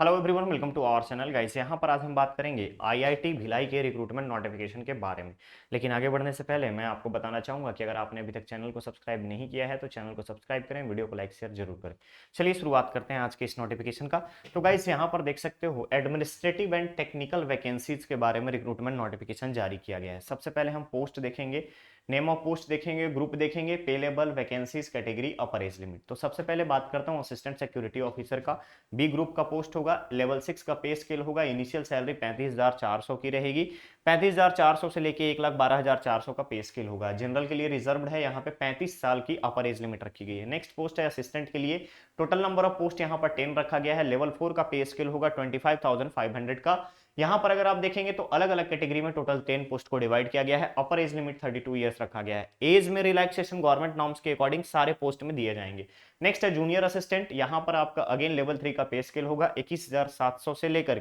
Hello everyone, welcome to our channel guys. यहाँ पर आज हम बात करेंगे आईआईटी भिलाई के रिक्रूटमेंट नोटिफिकेशन के बारे में। लेकिन आगे बढ़ने से पहले मैं आपको बताना चाहूँगा कि अगर आपने अभी तक चैनल को सब्सक्राइब नहीं किया है तो चैनल को सब्सक्राइब करें, वीडियो को लाइक शेयर जरूर करें। चलिए शुरुआत करते हैं आज के इस नोटिफिकेशन का। तो गाइस यहाँ पर देख सकते हो एडमिनिस्ट्रेटिव एंड टेक्निकल वैकेंसीज के बारे में रिक्रूटमेंट नोटिफिकेशन जारी किया गया है। सबसे पहले हम पोस्ट देखेंगे, नेम ऑफ पोस्ट देखेंगे, ग्रुप देखेंगे, पे लेवल, वैकेंसीज, कैटेगरी, अपर एज लिमिट। तो सबसे पहले बात करता हूँ असिस्टेंट सिक्योरिटी ऑफिसर का। बी ग्रुप का पोस्ट होगा, लेवल 6 का पे स्केल होगा, इनिशियल सैलरी 35,400 की रहेगी। 35,400 से लेके 1,12,400 का पे स्केल होगा। जनरल के लिए रिजर्व्ड है, यहाँ पे 35 साल की अपर एज लिमिट रखी गई है। नेक्स्ट पोस्ट है असिस्टेंट के लिए। टोटल नंबर ऑफ पोस्ट यहाँ पर 10 रखा गया है। लेवल 4 का पे स्केल होगा 25,500 का। यहां पर अगर आप देखेंगे तो अलग अलग कैटेगरी में टोटल 10 पोस्ट को डिवाइड किया गया है। अपर एज लिमिट 32 ईयर्स रखा गया है। एज में रिलैक्सेशन गवर्नमेंट नॉर्म्स के अकॉर्डिंग सारे पोस्ट में दिए जाएंगे। नेक्स्ट है जूनियर असिस्टेंट। यहां पर आपका अगेन लेवल 3 का पे स्केल होगा 21,700 से लेकर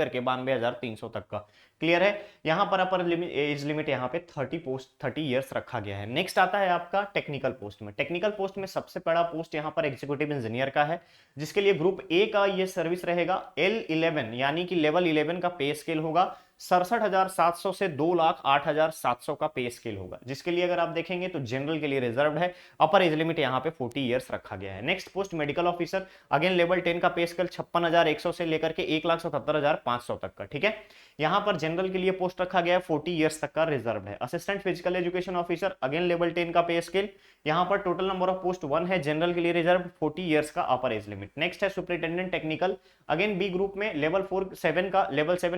के 92,300 तक का। क्लियर है। यहां पर अपर एज लिमिट यहाँ पे 30 ईयर्स रखा गया है। नेक्स्ट आता है आपका टेक्निकल पोस्ट में। टेक्निकल पोस्ट में सबसे बड़ा पोस्ट यहाँ पर एग्जीक्यूटिव इंजीनियर का है, जिसके लिए ग्रुप ए का ये सर्विस रहेगा। L11 यानी कि लेवल 11 का पे स्केल होगा 67,700 से 2,08,700 का पे स्केल होगा, जिसके लिए अगर आप देखेंगे तो जनरल के लिए रिजर्व्ड है। अपर एज लिमिट यहाँ पे 40 ईयर्स रखा गया है। Next post medical officer. Again level 10 का पे स्केल 56,100 से लेकर के 1,77,500 तक का। ठीक है। यहाँ पर जनरल के लिए पोस्ट रखा गया है, 40 ईयर्स तक का रिजर्व है। Assistant physical education officer, again level 10 का पे स्केल। यहाँ पर टोटल नंबर ऑफ पोस्ट 1 है। जनरल के लिए रिजर्व, 40 ईयर्स का अपर एज लिमिट। नेक्स्ट है superintendent technical. Again B group में लेवल 7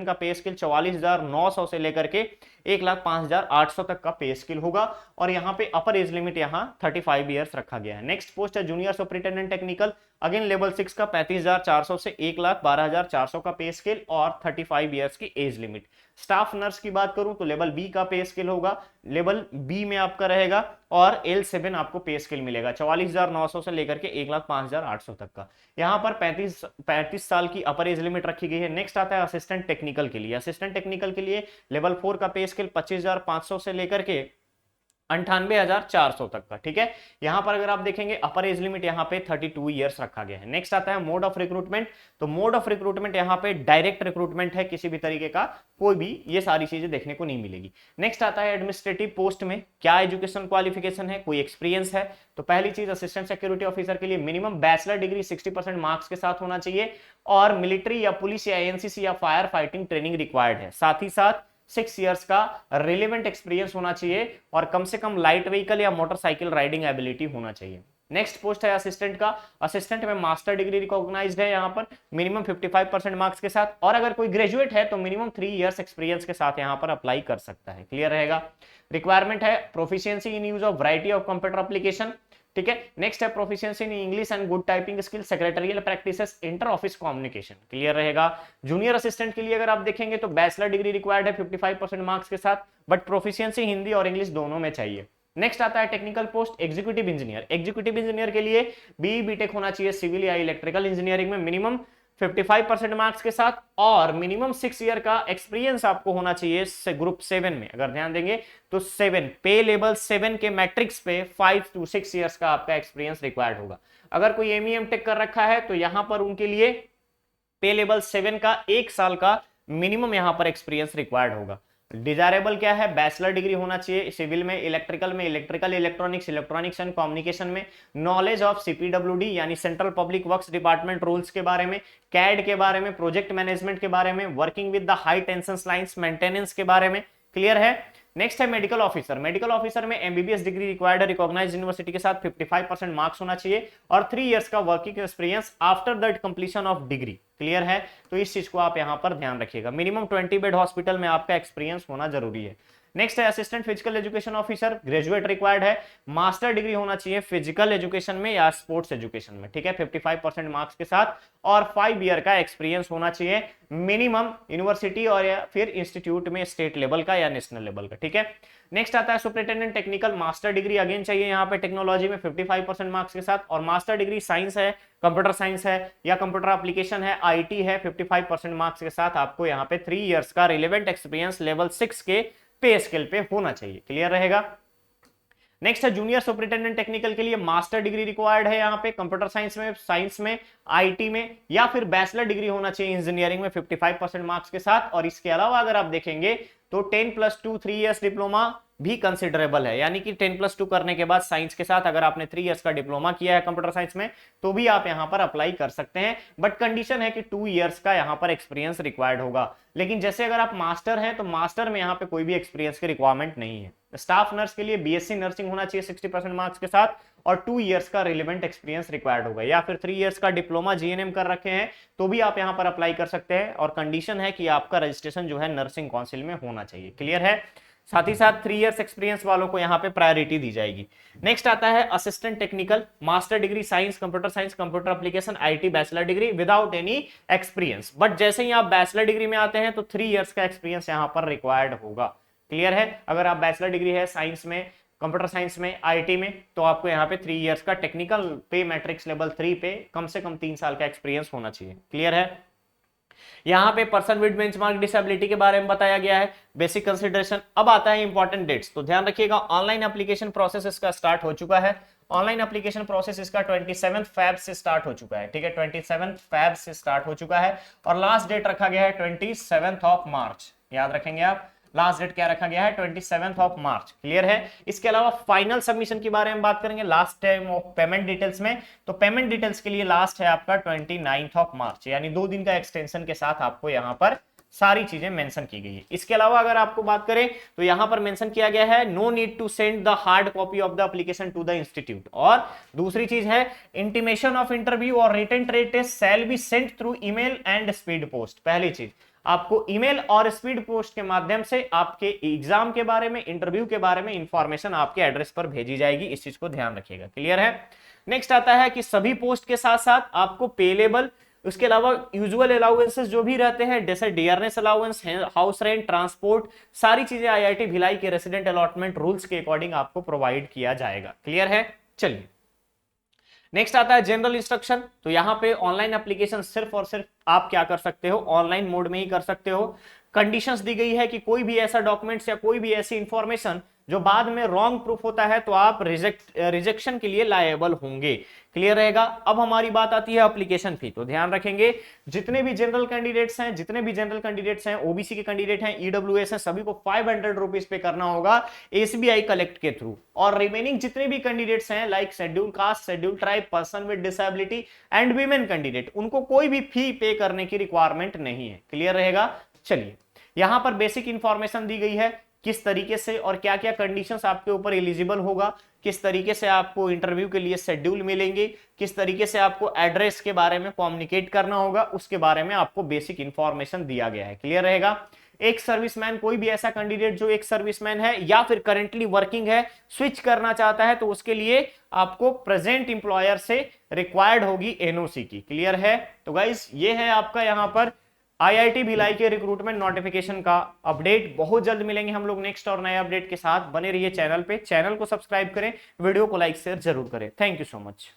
का पे स्केल 44,900 से लेकर के 1,05,800 तक का पे स्केल होगा। और यहाँ पे अपर एज लिमिट यहाँ 35 ईयर्स रखा गया है। नेक्स्ट पोस्ट है junior superintendent technical. Again level 6 का 35,400 से 1,12,400 का पे स्केल और 35 ईयर्स की एज लिमिट। स्टाफ नर्स की बात करूं तो लेवल बी का पे स्केल होगा, लेवल बी में आपका रहेगा और L7 आपको पे स्केल मिलेगा 44,900 से लेकर के 1,05,800 तक का। यहां पर 35 साल की अपर एज लिमिट रखी गई है। नेक्स्ट आता है असिस्टेंट टेक्निकल के लिए। असिस्टेंट टेक्निकल के लिए लेवल 4 का पे स्केल 25,500 से लेकर के 98,400 तक का। ठीक है। यहां पर अगर आप देखेंगे अपर एज लिमिट यहां पे 32 ईयर्स रखा गया है। नेक्स्ट आता है मोड ऑफ रिक्रूटमेंट। तो मोड ऑफ रिक्रूटमेंट यहां पे डायरेक्ट रिक्रूटमेंट है, किसी भी तरीके का कोई भी ये सारी चीजें देखने को नहीं मिलेगी। नेक्स्ट आता है एडमिनिस्ट्रेटिव पोस्ट में क्या एजुकेशन क्वालिफिकेशन है, कोई एक्सपीरियंस है। तो पहली चीज असिस्टेंट सिक्योरिटी ऑफिसर के लिए मिनिमम बैचलर डिग्री 60% मार्क्स के साथ होना चाहिए और मिलिट्री या पुलिस या एनसीसी या फायर फाइटिंग ट्रेनिंग रिक्वायर्ड है। साथ ही साथ 6 ईयर्स का रिलेवेंट एक्सपीरियंस होना चाहिए और कम से कम लाइट व्हीकल या मोटरसाइकिल राइडिंग एबिलिटी होना चाहिए। नेक्स्ट पोस्ट है असिस्टेंट का। असिस्टेंट में मास्टर डिग्री रिकॉग्नाइज्ड है यहाँ पर मिनिमम 55% मार्क्स के साथ, और अगर कोई ग्रेजुएट है तो मिनिमम 3 इयर्स एक्सपीरियंस के साथ यहाँ पर अप्लाई कर सकता है। क्लियर रहेगा। रिक्वायरमेंट है proficiency in use of variety of computer application. ठीक है। नेक्स्ट है proficiency in English and good typing skill, secretarial practices, inter office communication. Clear रहेगा। जूनियर असिस्टेंट के लिए अगर आप देखेंगे तो बैचलर डिग्री रिक्वायर्ड है 55% मार्क्स के साथ, बट प्रोफिशिएंसी हिंदी और इंग्लिश दोनों में चाहिए। नेक्स्ट आता है technical post executive engineer. Executive engineer के लिए बीई बीटेक होना चाहिए सिविल या इलेक्ट्रिकल इंजीनियरिंग में मिनिमम 55% मार्क्स के साथ, और मिनिमम 6 ईयर का एक्सपीरियंस आपको होना चाहिए ग्रुप 7 में। अगर ध्यान देंगे तो 7 पे लेवल 7 के मैट्रिक्स पे 5 to 6 ईयर्स का आपका एक्सपीरियंस रिक्वायर्ड होगा। अगर कोई एमईएम टेक कर रखा है तो यहां पर उनके लिए पे लेवल 7 का 1 साल का मिनिमम यहां पर एक्सपीरियंस रिक्वायर्ड होगा। डिजायरेबल क्या है, बैचलर डिग्री होना चाहिए सिविल में, इलेक्ट्रिकल इलेक्ट्रॉनिक्स एंड कम्युनिकेशन में, नॉलेज ऑफ सीपीडब्ल्यूडी यानी central public works department rules के बारे में, कैड के बारे में, प्रोजेक्ट मैनेजमेंट के बारे में, working with the high tension lines maintenance के बारे में। क्लियर है। नेक्स्ट है मेडिकल ऑफिसर। मेडिकल ऑफिसर में एमबीबीएस डिग्री रिक्वायर्ड है रिकॉग्नाइज्ड यूनिवर्सिटी के साथ, 55% मार्क्स होना चाहिए और 3 इयर्स का working experience after that completion of degree. Clear है। तो इस चीज को आप यहां पर ध्यान रखिएगा। मिनिमम 20 बेड हॉस्पिटल में आपका एक्सपीरियंस होना जरूरी है। नेक्स्ट है assistant physical education officer. Graduate required है, मास्टर डिग्री होना चाहिए फिजिकल एजुकेशन में या स्पोर्ट्स एजुकेशन में। ठीक है। 55% मार्क्स के साथ और 5 ईयर का एक्सपीरियंस होना चाहिए मिनिमम यूनिवर्सिटी और या फिर इंस्टीट्यूट में स्टेट लेवल का या नेशनल लेवल का। ठीक है। नेक्स्ट आता है superintendent technical. Master degree again चाहिए यहाँ पे टेक्नोलॉजी में 55% मार्क्स के साथ, और मास्टर डिग्री साइंस है, कंप्यूटर साइंस है या कंप्यूटर एप्लीकेशन है, आईटी है, 55% मार्क्स के साथ आपको यहाँ पे 3 इयर्स का रिलेवेंट एक्सपीरियंस लेवल 6 के पे स्केल पे होना चाहिए। क्लियर रहेगा। नेक्स्ट है जूनियर सुपरिटेंडेंट टेक्निकल के लिए मास्टर डिग्री रिक्वायर्ड है यहाँ पे, कंप्यूटर साइंस में, आईटी में, या फिर बैचलर डिग्री होना चाहिए इंजीनियरिंग में 55% मार्क्स के साथ। और इसके अलावा अगर आप देखेंगे तो 10+2 3 इयर्स डिप्लोमा भी कंसिडरेबल है, यानी कि 10+2 करने के बाद साइंस के साथ अगर आपने 3 इयर्स का डिप्लोमा किया है कंप्यूटर साइंस में तो भी आप यहां पर अप्लाई कर सकते हैं, बट कंडीशन है कि 2 इयर्स का यहां पर एक्सपीरियंस रिक्वायर्ड होगा। लेकिन जैसे अगर आप मास्टर हैं तो मास्टर में यहां पे कोई भी एक्सपीरियंस की रिक्वायरमेंट नहीं है। स्टाफ नर्स के लिए बीएससी नर्सिंग होना चाहिए 60% मार्क्स के साथ और 2 इयर्स का रिलेवेंट एक्सपीरियंस रिक्वायर्ड होगा, या फिर 3 इयर्स का डिप्लोमा जीएनएम कर रखे हैं तो भी आप यहां पर अप्लाई कर सकते हैं। और कंडीशन है कि आपका रजिस्ट्रेशन जो है नर्सिंग काउंसिल में होना चाहिए। क्लियर है? साथ ही साथ 3 इयर्स एक्सपीरियंस वालों को यहां पे प्रायोरिटी दी जाएगी। नेक्स्ट आता है assistant technical, master degree science, computer application, IT, bachelor degree without any experience. But जैसे ही आप बैचलर डिग्री में आते हैं तो 3 इयर्स का एक्सपीरियंस यहां पर रिक्वायर्ड होगा। क्लियर है? अगर आप बैचलर डिग्री है साइंस में, कंप्यूटर साइंस में, आईटी में, तो आपको यहाँ पे 3 इयर्स का टेक्निकल पे मैट्रिक्स लेवल 3 पे कम से कम 3 साल का एक्सपीरियंस होना चाहिए। क्लियर है? यहाँ पे पर्सन विद बेंचमार्क डिसेबिलिटी के बारे में बताया गया है, बेसिक कंसिडरेशन। अब आता है इंपॉर्टेंट डेट्स, तो ध्यान रखिएगा ऑनलाइन एप्लीकेशन प्रोसेस इसका स्टार्ट हो चुका है। ऑनलाइन एप्लीकेशन प्रोसेस इसका 27 फेब से स्टार्ट हो चुका है। ठीक है, 27 फेब से स्टार्ट हो चुका है और लास्ट डेट रखा गया है 27 मार्च। याद रखेंगे आप, लास्ट डेट क्या रखा गया है? 27 मार्च। क्लियर है? इसके अलावा फाइनल सबमिशन के बारे में बात करेंगे last time of payment details में, तो पेमेंट डिटेल्स के लिए लास्ट है आपका 29 मार्च, यानी 2 दिन का एक्सटेंशन के साथ आपको यहां पर सारी चीजें मेंशन की गई है। इसके अलावा अगर आपको बात करें तो यहां पर मेंशन किया गया है no need to send the hard copy of the application to the institute. और दूसरी चीज है इंटीमेशन ऑफ इंटरव्यू और written trade test shall be sent through email and speed post. पहली चीज, आपको ईमेल और स्पीड पोस्ट के माध्यम से आपके एग्जाम के बारे में, इंटरव्यू के बारे में इंफॉर्मेशन आपके एड्रेस पर भेजी जाएगी। इस चीज को ध्यान रखिएगा। क्लियर है? नेक्स्ट आता है कि सभी पोस्ट के साथ साथ आपको पे लेबल, उसके अलावा यूजुअल अलाउंसेस जो भी रहते हैं जैसे dearness allowance, house rent, transport, सारी चीजें आईआईटी भिलाई के रेसिडेंट अलॉटमेंट रूल्स के अकॉर्डिंग आपको प्रोवाइड किया जाएगा। क्लियर है? चलिए नेक्स्ट आता है जनरल इंस्ट्रक्शन। तो यहां पे ऑनलाइन एप्लीकेशन सिर्फ और सिर्फ आप क्या कर सकते हो? ऑनलाइन मोड में ही कर सकते हो। कंडीशंस दी गई है कि कोई भी ऐसा डॉक्यूमेंट्स या कोई भी ऐसी इंफॉर्मेशन जो बाद में रॉन्ग प्रूफ होता है तो आप रिजेक्शन के लिए लायबल होंगे। क्लियर रहेगा? अब हमारी बात आती है एप्लीकेशन फी। तो ध्यान रखेंगे जितने भी जनरल कैंडिडेट्स हैं, ओबीसी के कैंडिडेट हैं, ईडब्ल्यूएस हैं, सभी को 500 रुपीज पे करना होगा एसबीआई कलेक्ट के थ्रू। और रिमेनिंग जितने भी कैंडिडेट्स हैं like schedule caste, schedule tribe, person with disability and women candidate, उनको कोई भी फी पे करने की रिक्वायरमेंट नहीं है। क्लियर रहेगा? चलिए यहां पर बेसिक इंफॉर्मेशन दी गई है किस तरीके से और क्या क्या कंडीशंस आपके ऊपर एलिजिबल होगा, किस तरीके से आपको इंटरव्यू के लिए शेड्यूल मिलेंगे, किस तरीके से आपको एड्रेस के बारे में कम्युनिकेट करना होगा, उसके बारे में आपको बेसिक इंफॉर्मेशन दिया गया है। क्लियर रहेगा? एक सर्विसमैन, कोई भी ऐसा कैंडिडेट जो एक सर्विसमैन है या फिर करंटली वर्किंग है, स्विच करना चाहता है तो उसके लिए आपको प्रेजेंट इंप्लॉयर से रिक्वायर्ड होगी एनओसी की। क्लियर है? तो गाइस ये है आपका यहां पर आईआईटी भिलाई के रिक्रूटमेंट नोटिफिकेशन का अपडेट। बहुत जल्द मिलेंगे हम लोग नेक्स्ट और नए अपडेट के साथ। बने रहिए चैनल पे, चैनल को सब्सक्राइब करें, वीडियो को लाइक शेयर जरूर करें। Thank you so much.